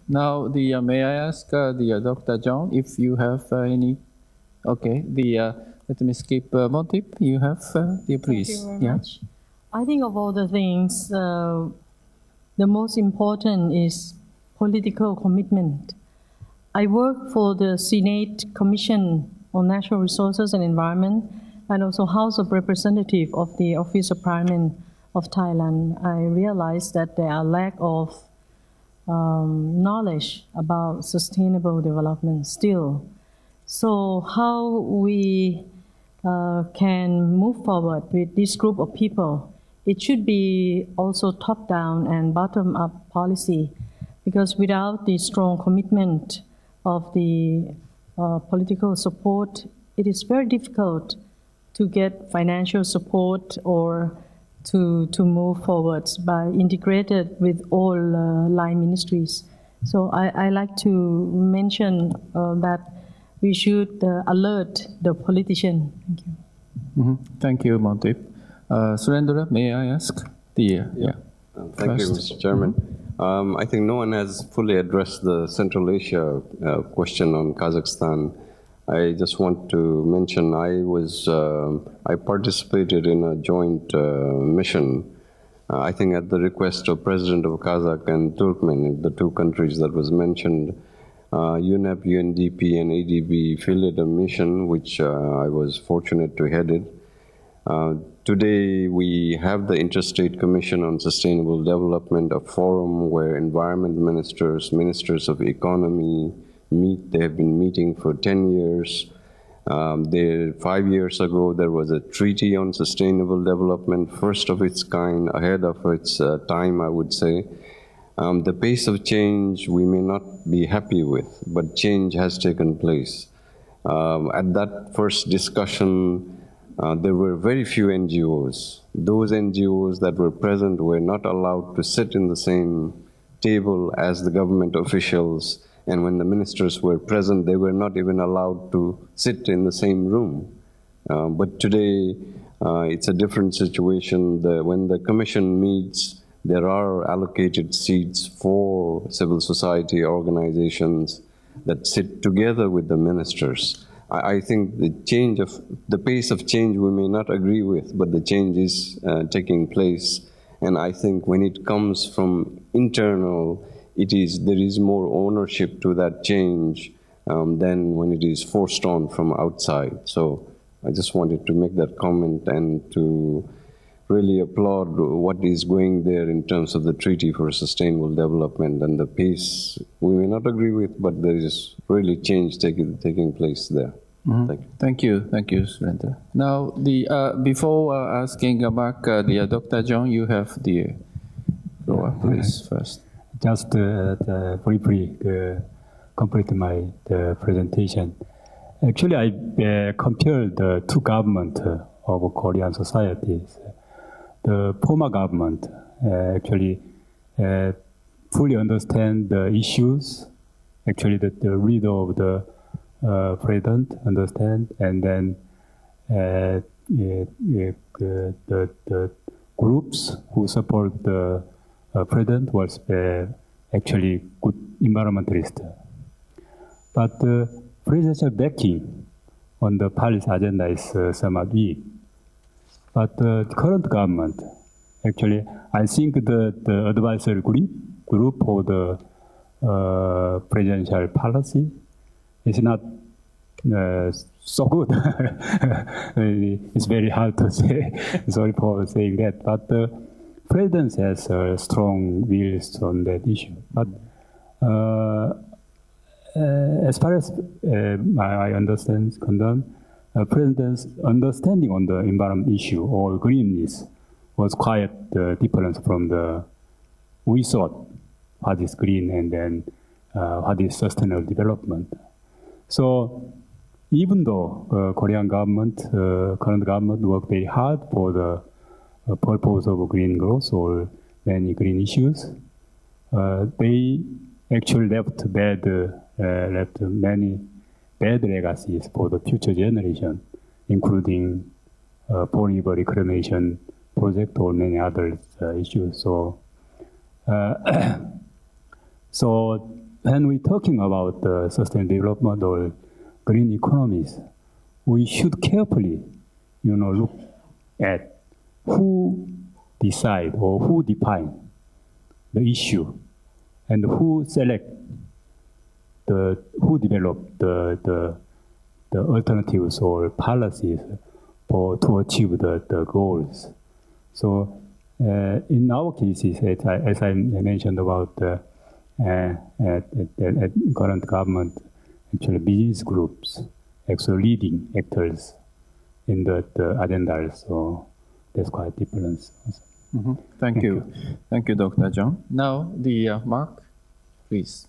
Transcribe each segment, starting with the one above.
Now, may I ask Dr. John if you have any? Okay. Let me skip Montip. You have please. Thank you very much. I think of all the things, the most important is political commitment. I work for the Senate Commission on Natural Resources and Environment, and also House of Representatives of the Office of Parliament of Thailand. I realized that there are lack of knowledge about sustainable development still. So how we can move forward with this group of people, it should be also top-down and bottom-up policy, because without the strong commitment of the political support, it is very difficult to get financial support or to move forward by integrated with all line ministries. So I like to mention that we should alert the politician. Thank you. Mm-hmm. Thank you, Montip. Surendra, may I ask? Thank you, Mr. Chairman. I think no one has fully addressed the Central Asia question on Kazakhstan. I just want to mention I participated in a joint mission, I think at the request of President of Kazakh and Turkmen, the two countries that was mentioned. UNEP, UNDP, and ADB fielded a mission which I was fortunate to head it. Today we have the Interstate Commission on Sustainable Development, a forum where environment ministers, ministers of economy meet. They have been meeting for 10 years. 5 years ago there was a treaty on sustainable development, first of its kind, ahead of its time, I would say. The pace of change we may not be happy with, but change has taken place. At that first discussion, there were very few NGOs. Those NGOs that were present were not allowed to sit in the same table as the government officials, and when the ministers were present, they were not even allowed to sit in the same room. But today, it's a different situation. When the Commission meets, there are allocated seats for civil society organizations that sit together with the ministers. I think the pace of change we may not agree with, but the change is taking place. And I think when it comes from internal, there is more ownership to that change than when it is forced on from outside. So I just wanted to make that comment and to really applaud what is going there in terms of the Treaty for Sustainable Development and the pace we may not agree with, but there is really change taking place there. Mm-hmm. Thank you, Surendra. Now, before asking back Dr. John, you have the floor, please, first. Just briefly complete my presentation. Actually, I compared the two governments of Korean societies. The former government actually fully understand the issues. Actually, the leader of the president understand, and then the groups who support the president was actually good environmentalist. But the presidential backing on the policy agenda is somewhat weak. But the current government, actually, I think the advisory group for the presidential policy is not so good. It's very hard to say. Sorry for saying that. But the president has strong views on that issue. But as far as I understand, President's understanding on the environment issue or greenness was quite different from we thought what is green and then what is sustainable development. So even though Korean government, current government worked very hard for the purpose of green growth or many green issues, they actually left many bad legacies for the future generation, including river reclamation project or many other issues. So, when we're talking about sustainable development or green economies, we should carefully, look at who decide or who define the issue and who select who develop the alternatives or policies to achieve the goals. So in our cases, as I mentioned about at current government, actually business groups actually leading actors in the agendas. So there's quite a difference. Mm-hmm. Thank you. Thank you, Dr. John. Now, Mark, please.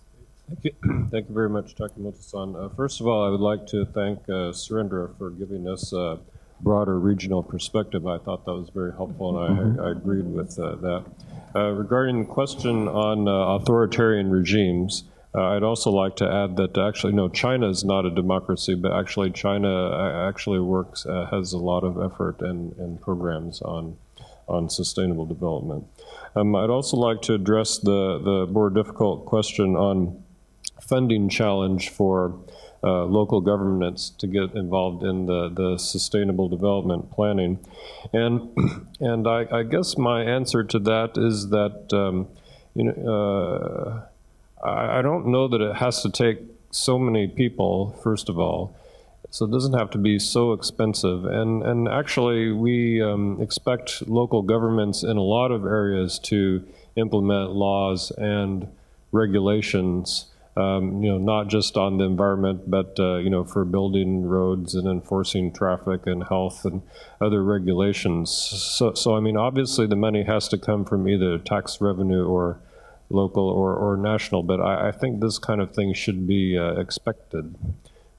Thank you very much, Takemoto-san. First of all, I would like to thank Surendra for giving us a broader regional perspective. I thought that was very helpful, and I agreed with that. Regarding the question on authoritarian regimes, I'd also like to add that actually, no, China is not a democracy, but actually China actually works, has a lot of effort and programs on sustainable development. I'd also like to address the more difficult question on funding challenge for local governments to get involved in the sustainable development planning. And I guess my answer to that is that, I don't know that it has to take so many people, first of all. So it doesn't have to be so expensive. And actually, we expect local governments in a lot of areas to implement laws and regulations, not just on the environment, but, for building roads and enforcing traffic and health and other regulations. So I mean, obviously the money has to come from either tax revenue or local or national, but I think this kind of thing should be expected,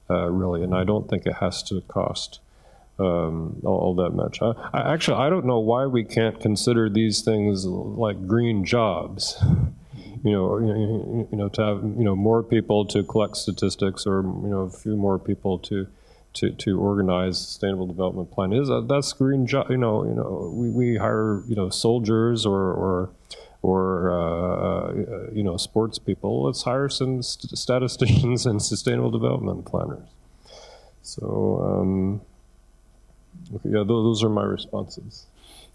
really, and I don't think it has to cost all that much. I don't know why we can't consider these things like green jobs. To have more people to collect statistics, or a few more people to organize sustainable development plan. That's green job. We hire soldiers or sports people. Let's hire some statisticians and sustainable development planners. So those are my responses.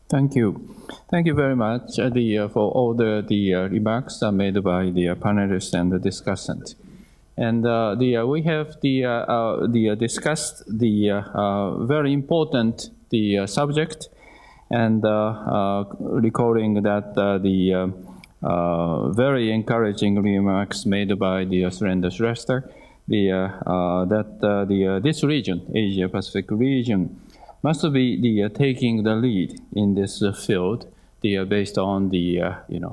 Thank you. Thank you very much for all the remarks made by the panelists and the discussant. And we have discussed the very important subject, and recalling that very encouraging remarks made by the Surendra Shrestha, that this region, Asia Pacific region, must be taking the lead in this field, based on the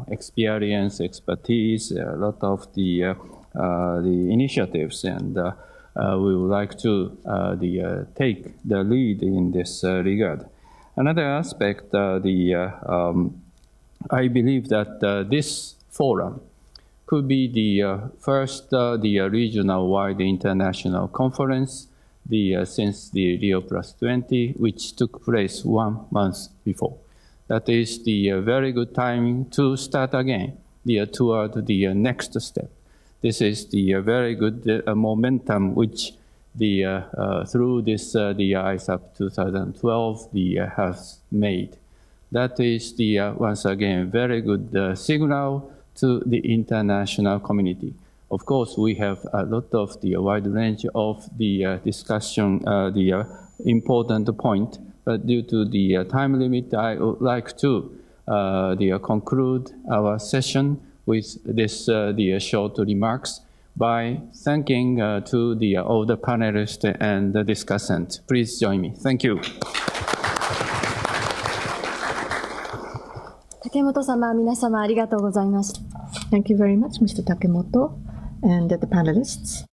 experience, expertise, a lot of the initiatives, and we would like to take the lead in this regard. Another aspect, I believe that this forum could be the first regional-wide international conference since the Rio+20, which took place 1 month before. That is the very good timing to start again toward the next step. This is the very good momentum which through this the ISAP2012 has made. That is once again very good signal to the international community. Of course, we have a lot of the wide range of the discussion, the important point, but due to the time limit, I would like to conclude our session with this short remarks by thanking to all the panelists and the discussant. Please join me. Thank you. Takemoto-sama, 皆様ありがとうございました。Thank you very much, Mr. Takemoto and the panelists.